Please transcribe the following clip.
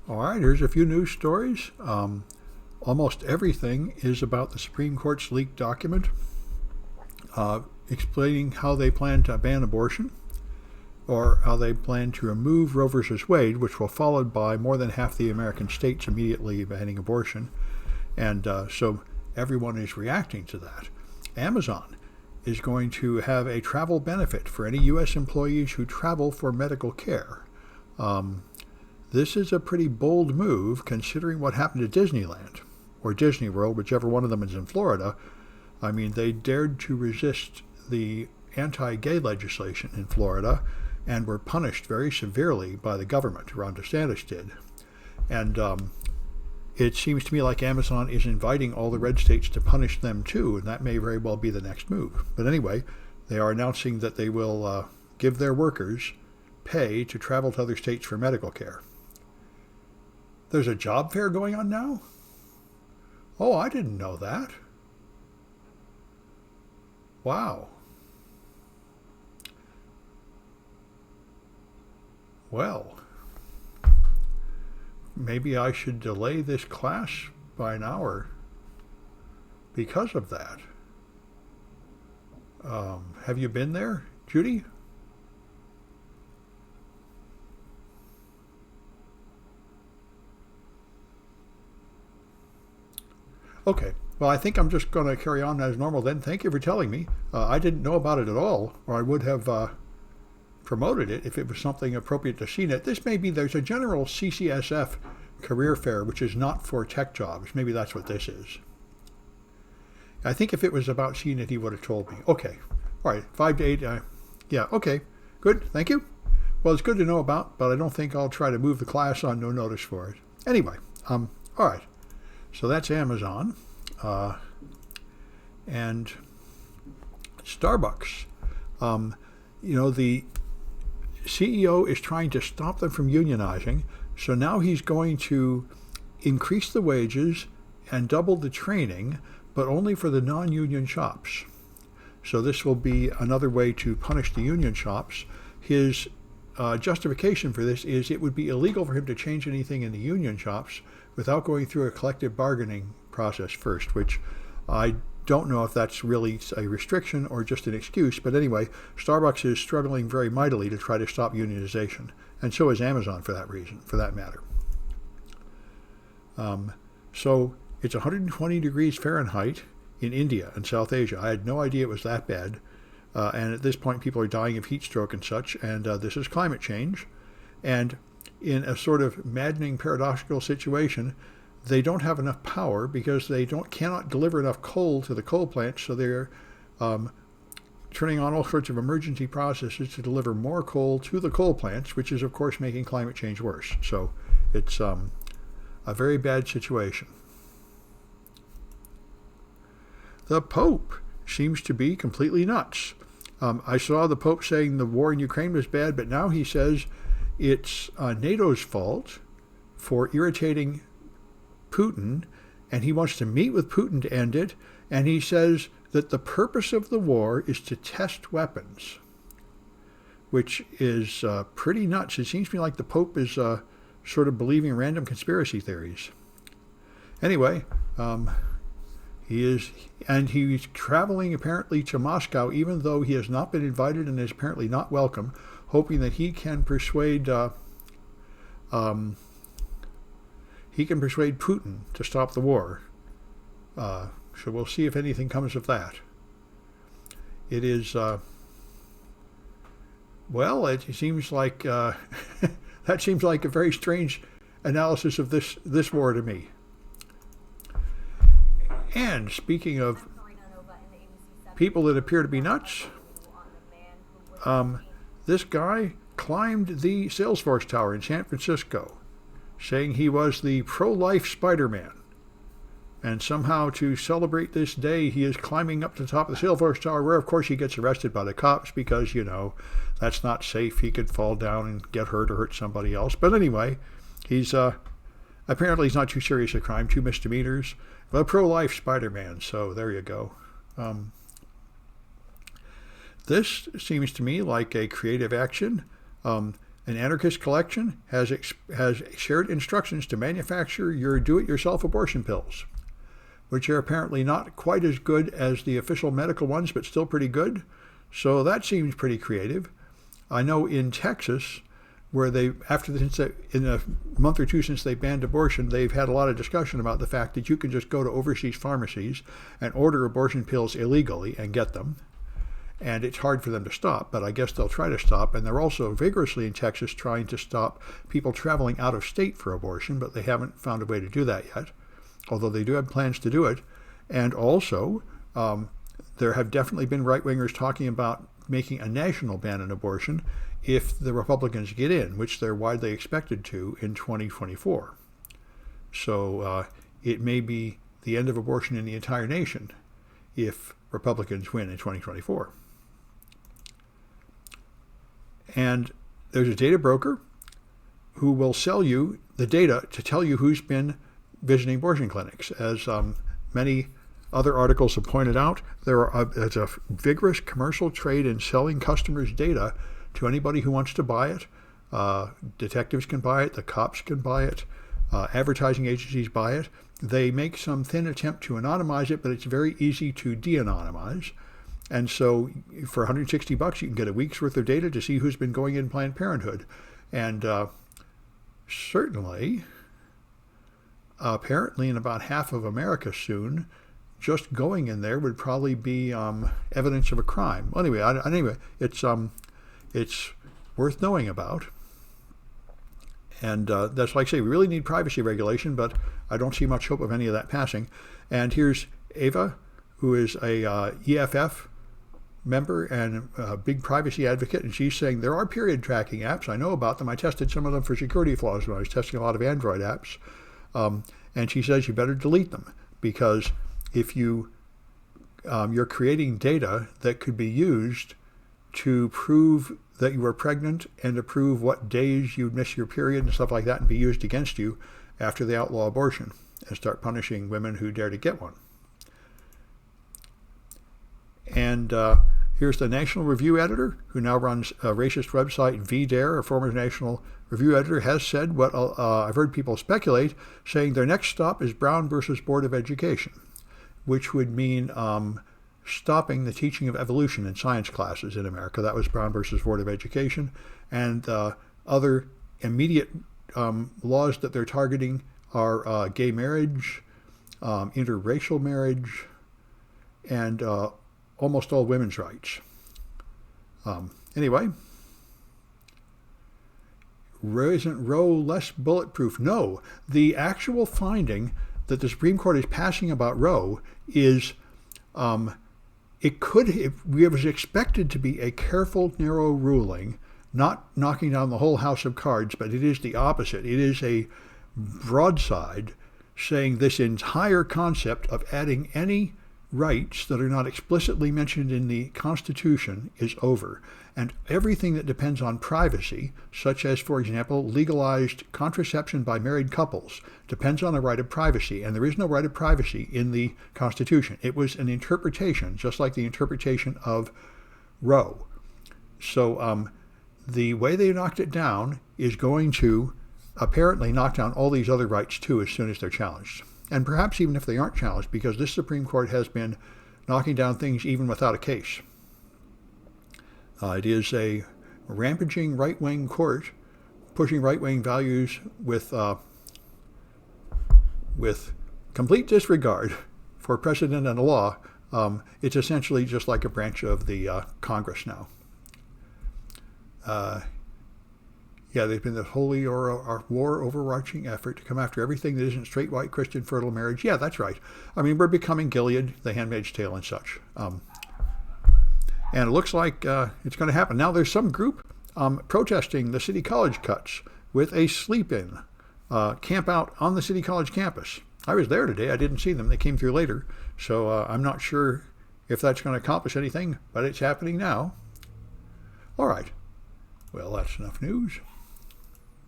All right, here's a few news stories. Almost everything is about the Supreme Court's leaked document explaining how they plan to ban abortion or how they plan to remove Roe versus Wade, which will follow by more than half the American states immediately banning abortion. And so everyone is reacting to that. Amazon is going to have a travel benefit for any U.S. employees who travel for medical care. This is a pretty bold move considering what happened to Disneyland or Disney World, whichever one of them is in Florida. I mean, they dared to resist the anti-gay legislation in Florida and were punished very severely by the government. Ron DeSantis did. And it seems to me like Amazon is inviting all the red states to punish them too, and that may very well be the next move. But anyway, they are announcing that they will give their workers pay to travel to other states for medical care. There's a job fair going on now? Oh, I didn't know that. Wow. Well, maybe I should delay this class by an hour because of that. Have you been there, Judy? Okay. Well, I think I'm just going to carry on as normal then. Thank you for telling me. I didn't know about it at all, or I would have promoted it if it was something appropriate to CNET. There's a general CCSF career fair, which is not for tech jobs. Maybe that's what this is. I think if it was about CNET, he would have told me. Okay. All right. 5 to 8. Yeah. Okay. Good. Thank you. Well, it's good to know about, but I don't think I'll try to move the class on no notice for it. Anyway. All right. So that's Amazon. And Starbucks. The CEO is trying to stop them from unionizing, so now he's going to increase the wages and double the training, but only for the non-union shops. So this will be another way to punish the union shops. His justification for this is it would be illegal for him to change anything in the union shops without going through a collective bargaining process first, which I don't know if that's really a restriction or just an excuse. But anyway, Starbucks is struggling very mightily to try to stop unionization, and so is Amazon for that matter. So it's 120 degrees Fahrenheit in India and South Asia. I had no idea it was that bad. And at this point, people are dying of heat stroke and such, and this is climate change. And in a sort of maddening paradoxical situation, they don't have enough power because they cannot deliver enough coal to the coal plants, so they're turning on all sorts of emergency processes to deliver more coal to the coal plants, which is, of course, making climate change worse. So it's a very bad situation. The Pope seems to be completely nuts. I saw the Pope saying the war in Ukraine was bad, but now he says it's NATO's fault for irritating Putin, and he wants to meet with Putin to end it, and he says that the purpose of the war is to test weapons, which is pretty nuts. It seems to me like the Pope is sort of believing random conspiracy theories. Anyway, he's traveling apparently to Moscow, even though he has not been invited and is apparently not welcome, hoping that he can persuade Putin to stop the war. So we'll see if anything comes of that. It is, it seems like that seems like a very strange analysis of this war to me. And speaking of people that appear to be nuts, this guy climbed the Salesforce Tower in San Francisco, saying he was the pro-life Spiderman. And somehow to celebrate this day, he is climbing up to the top of the Salesforce Tower, where, of course, he gets arrested by the cops because, that's not safe. He could fall down and get hurt or hurt somebody else. But anyway, he's apparently he's not too serious a crime, 2 misdemeanors. The pro-life Spider-Man, so there you go. This seems to me like a creative action. An anarchist collection has shared instructions to manufacture your do-it-yourself abortion pills, which are apparently not quite as good as the official medical ones, but still pretty good. So that seems pretty creative. I know in Texas, where in a month or two since they banned abortion, they've had a lot of discussion about the fact that you can just go to overseas pharmacies and order abortion pills illegally and get them. And it's hard for them to stop, but I guess they'll try to stop. And they're also vigorously in Texas trying to stop people traveling out of state for abortion, but they haven't found a way to do that yet, although they do have plans to do it. And also, there have definitely been right-wingers talking about making a national ban on abortion if the Republicans get in, which they're widely expected to in 2024. So it may be the end of abortion in the entire nation if Republicans win in 2024. And there's a data broker who will sell you the data to tell you who's been visiting abortion clinics. As many other articles have pointed out, there's a vigorous commercial trade in selling customers' data to anybody who wants to buy it. Detectives can buy it, the cops can buy it, advertising agencies buy it. They make some thin attempt to anonymize it, but it's very easy to de-anonymize. And so for $160, you can get a week's worth of data to see who's been going in Planned Parenthood. And certainly, apparently in about half of America soon, just going in there would probably be evidence of a crime. Anyway, it's worth knowing about. And that's like I say, we really need privacy regulation, but I don't see much hope of any of that passing. And here's Ava, who is a EFF member and a big privacy advocate, and she's saying there are period tracking apps. I know about them. I tested some of them for security flaws when I was testing a lot of Android apps. And she says you better delete them, because if you're creating data that could be used to prove that you were pregnant and to prove what days you'd miss your period and stuff like that, and be used against you after they outlaw abortion and start punishing women who dare to get one. And here's the National Review editor, who now runs a racist website, VDare, a former National Review editor, has said what I've heard people speculate, saying their next stop is Brown versus Board of Education, which would mean stopping the teaching of evolution in science classes in America. That was Brown versus Board of Education. And other immediate laws that they're targeting are gay marriage, interracial marriage, and almost all women's rights. Anyway, isn't Roe less bulletproof? No. The actual finding that the Supreme Court is passing about Roe is it was expected to be a careful, narrow ruling, not knocking down the whole house of cards, but it is the opposite. It is a broadside saying this entire concept of adding any rights that are not explicitly mentioned in the Constitution is over. And everything that depends on privacy, such as, for example, legalized contraception by married couples, depends on a right of privacy. And there is no right of privacy in the Constitution. It was an interpretation, just like the interpretation of Roe. So the way they knocked it down is going to apparently knock down all these other rights too as soon as they're challenged. And perhaps even if they aren't challenged, because this Supreme Court has been knocking down things even without a case. It is a rampaging right-wing court, pushing right-wing values with complete disregard for precedent and law. It's essentially just like a branch of the Congress now. They've been the holy or war overarching effort to come after everything that isn't straight, white, Christian, fertile marriage. Yeah, that's right. I mean, we're becoming Gilead, The Handmaid's Tale, and such. And it looks like it's going to happen. Now, there's some group protesting the City College cuts with a sleep-in camp out on the City College campus. I was there today. I didn't see them. They came through later. So I'm not sure if that's going to accomplish anything, but it's happening now. All right. Well, that's enough news.